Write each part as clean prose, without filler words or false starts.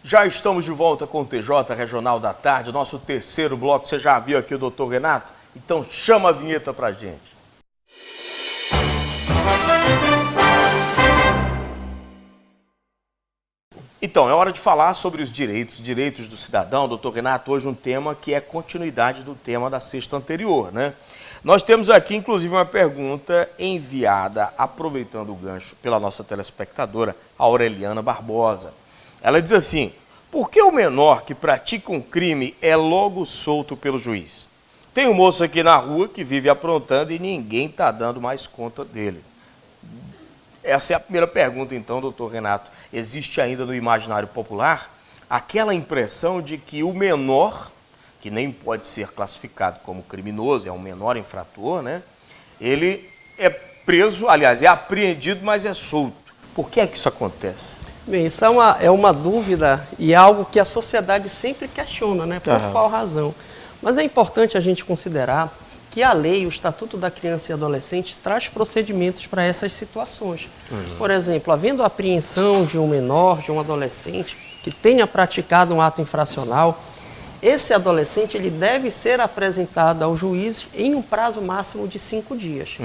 Já estamos de volta com o TJ Regional da Tarde, nosso terceiro bloco. Você já viu aqui o doutor Renato? Então chama a vinheta pra gente. Então, é hora de falar sobre os direitos do cidadão. Doutor Renato, hoje um tema que é continuidade do tema da sexta anterior, né? Nós temos aqui, inclusive, uma pergunta enviada, aproveitando o gancho, pela nossa telespectadora, Aureliana Barbosa. Ela diz assim: por que o menor que pratica um crime é logo solto pelo juiz? Tem um moço aqui na rua que vive aprontando e ninguém está dando mais conta dele. Essa é a primeira pergunta, então, doutor Renato. Existe ainda no imaginário popular aquela impressão de que o menor, que nem pode ser classificado como criminoso, é um menor infrator, né? Ele é preso, aliás, é apreendido, mas é solto. Por que é que isso acontece? Bem, isso é uma dúvida e é algo que a sociedade sempre questiona, né? Por qual razão? Mas é importante a gente considerar que a lei, o Estatuto da Criança e Adolescente, traz procedimentos para essas situações. Por exemplo, havendo apreensão de um menor, de um adolescente, que tenha praticado um ato infracional, esse adolescente ele deve ser apresentado ao juiz em um prazo máximo de 5 dias.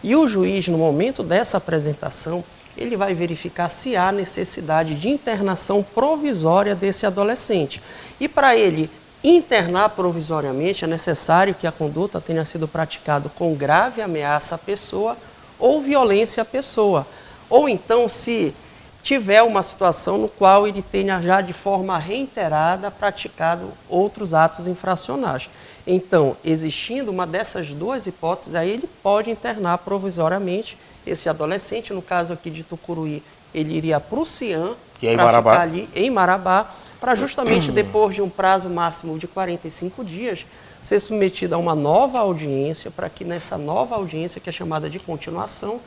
E o juiz, no momento dessa apresentação, ele vai verificar se há necessidade de internação provisória desse adolescente. E para ele internar provisoriamente, é necessário que a conduta tenha sido praticada com grave ameaça à pessoa ou violência à pessoa. Ou então, se tiver uma situação no qual ele tenha já de forma reiterada praticado outros atos infracionais. Então, existindo uma dessas duas hipóteses, aí ele pode internar provisoriamente esse adolescente. No caso aqui de Tucuruí, ele iria para o CIAM, para ficar ali em Marabá, para justamente depois de um prazo máximo de 45 dias, ser submetido a uma nova audiência, para que nessa nova audiência, que é chamada de continuação,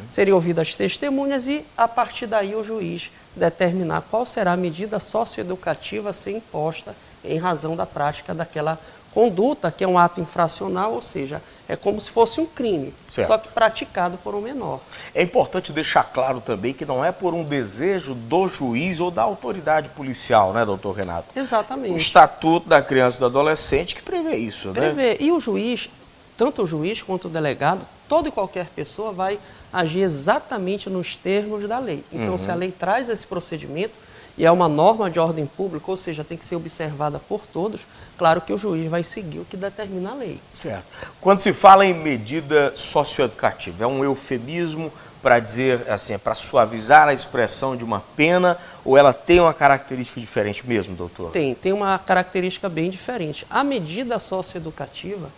seriam ouvidas testemunhas e, a partir daí, o juiz determinar qual será a medida socioeducativa a ser imposta em razão da prática daquela conduta, que é um ato infracional, ou seja, é como se fosse um crime, só que praticado por um menor. É importante deixar claro também que não é por um desejo do juiz ou da autoridade policial, né, doutor Renato? Exatamente. O Estatuto da Criança e do Adolescente que prevê isso, né? Prevê. E o juiz, tanto o juiz quanto o delegado, toda e qualquer pessoa vai agir exatamente nos termos da lei. Então, se a lei traz esse procedimento, e é uma norma de ordem pública, ou seja, tem que ser observada por todos, claro que o juiz vai seguir o que determina a lei. Certo. Quando se fala em medida socioeducativa, é um eufemismo para dizer, assim, é para suavizar a expressão de uma pena, ou ela tem uma característica diferente mesmo, doutor? Tem uma característica bem diferente. A medida socioeducativa,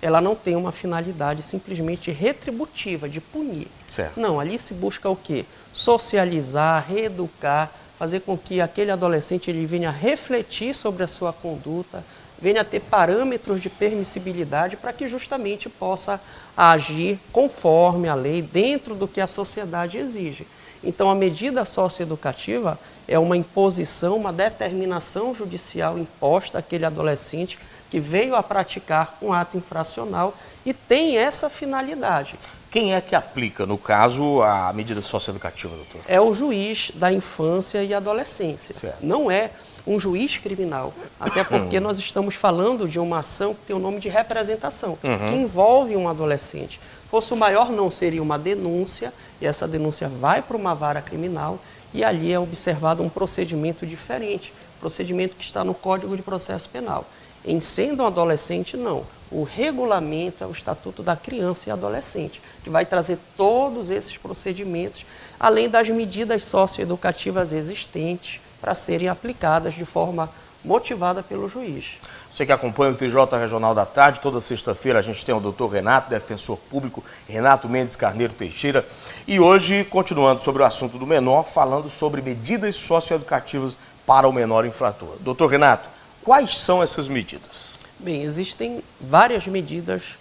ela não tem uma finalidade simplesmente retributiva, de punir. Certo. Não, ali se busca o quê? Socializar, reeducar, fazer com que aquele adolescente ele venha refletir sobre a sua conduta, venha ter parâmetros de permissibilidade para que justamente possa agir conforme a lei, dentro do que a sociedade exige. Então, a medida socioeducativa é uma imposição, uma determinação judicial imposta àquele adolescente que veio a praticar um ato infracional e tem essa finalidade. Quem é que aplica, no caso, a medida socioeducativa, doutor? É o juiz da infância e adolescência. Certo. Não é um juiz criminal, até porque nós estamos falando de uma ação que tem o nome de representação, que envolve um adolescente. Fosse o maior, não seria uma denúncia, e essa denúncia vai para uma vara criminal, e ali é observado um procedimento diferente, procedimento que está no Código de Processo Penal. Em sendo um adolescente, não. O regulamento é o Estatuto da Criança e Adolescente, que vai trazer todos esses procedimentos, além das medidas socioeducativas existentes para serem aplicadas de forma motivada pelo juiz. Você que acompanha o TJ Regional da Tarde, toda sexta-feira a gente tem o doutor Renato, defensor público, Renato Mendes Carneiro Teixeira. E hoje, continuando sobre o assunto do menor, falando sobre medidas socioeducativas para o menor infrator. Doutor Renato, quais são essas medidas? Bem, existem várias medidas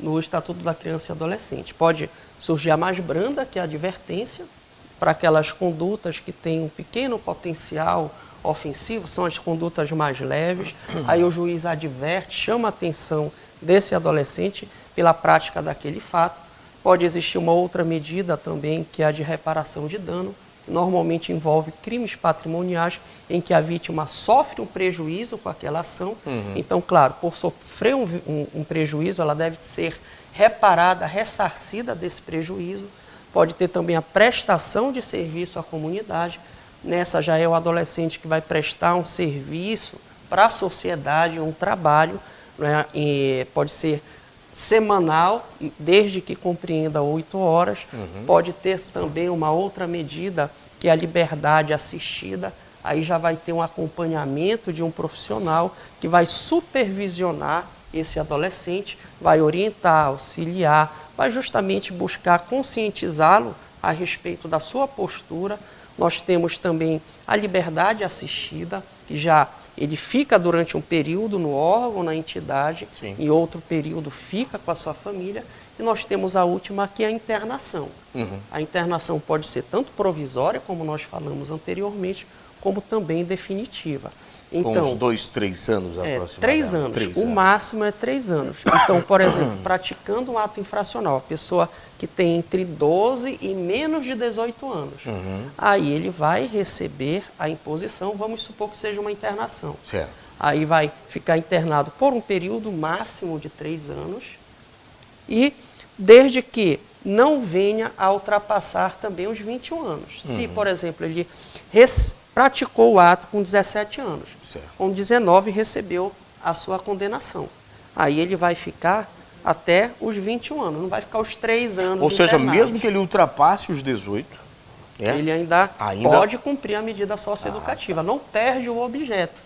no Estatuto da Criança e Adolescente. Pode surgir a mais branda, que é a advertência, para aquelas condutas que têm um pequeno potencial ofensivo, são as condutas mais leves. Aí o juiz adverte, chama a atenção desse adolescente pela prática daquele fato. Pode existir uma outra medida também, que é a de reparação de dano, normalmente envolve crimes patrimoniais, em que a vítima sofre um prejuízo com aquela ação. Então, claro, por sofrer um prejuízo, ela deve ser reparada, ressarcida desse prejuízo. Pode ter também a prestação de serviço à comunidade. Nessa já é o adolescente que vai prestar um serviço para a sociedade, um trabalho, né? E pode ser semanal, desde que compreenda 8 horas. Pode ter também uma outra medida, que é a liberdade assistida. Aí já vai ter um acompanhamento de um profissional que vai supervisionar esse adolescente, vai orientar, auxiliar, vai justamente buscar conscientizá-lo a respeito da sua postura. Nós temos também a liberdade assistida, que já ele fica durante um período no órgão, na entidade, em outro período fica com a sua família. E nós temos a última, que é a internação. A internação pode ser tanto provisória, como nós falamos anteriormente, como também definitiva. Então, com uns 2, 3 anos aproximadamente. 3 anos. O máximo é 3 anos. Então, por exemplo, praticando um ato infracional, a pessoa que tem entre 12 e menos de 18 anos, aí ele vai receber a imposição, vamos supor que seja uma internação. Certo. Aí vai ficar internado por um período máximo de 3 anos e desde que não venha a ultrapassar também os 21 anos. Se, por exemplo, ele praticou o ato com 17 anos, com 19 recebeu a sua condenação. Aí ele vai ficar até os 21 anos, não vai ficar os 3 anos Ou seja, internados. mesmo que ele ultrapasse os 18, ele ainda pode cumprir a medida socioeducativa, não perde o objeto.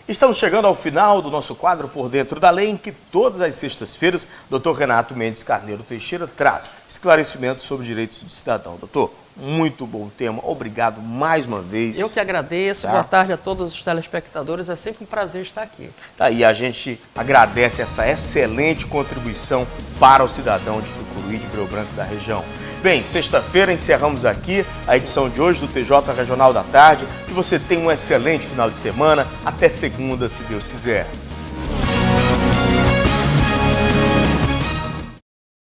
Estamos chegando ao final do nosso quadro Por Dentro da Lei, em que todas as sextas-feiras, Dr. Renato Mendes Carneiro Teixeira traz esclarecimentos sobre direitos do cidadão. Doutor, muito bom tema, obrigado mais uma vez. Eu que agradeço, boa tarde a todos os telespectadores, é sempre um prazer estar aqui. Tá aí, a gente agradece essa excelente contribuição para o cidadão de Tucuruí, de Rio Branco da região. Bem, sexta-feira encerramos aqui a edição de hoje do TJ Regional da Tarde. Que você tenha um excelente final de semana. Até segunda, se Deus quiser.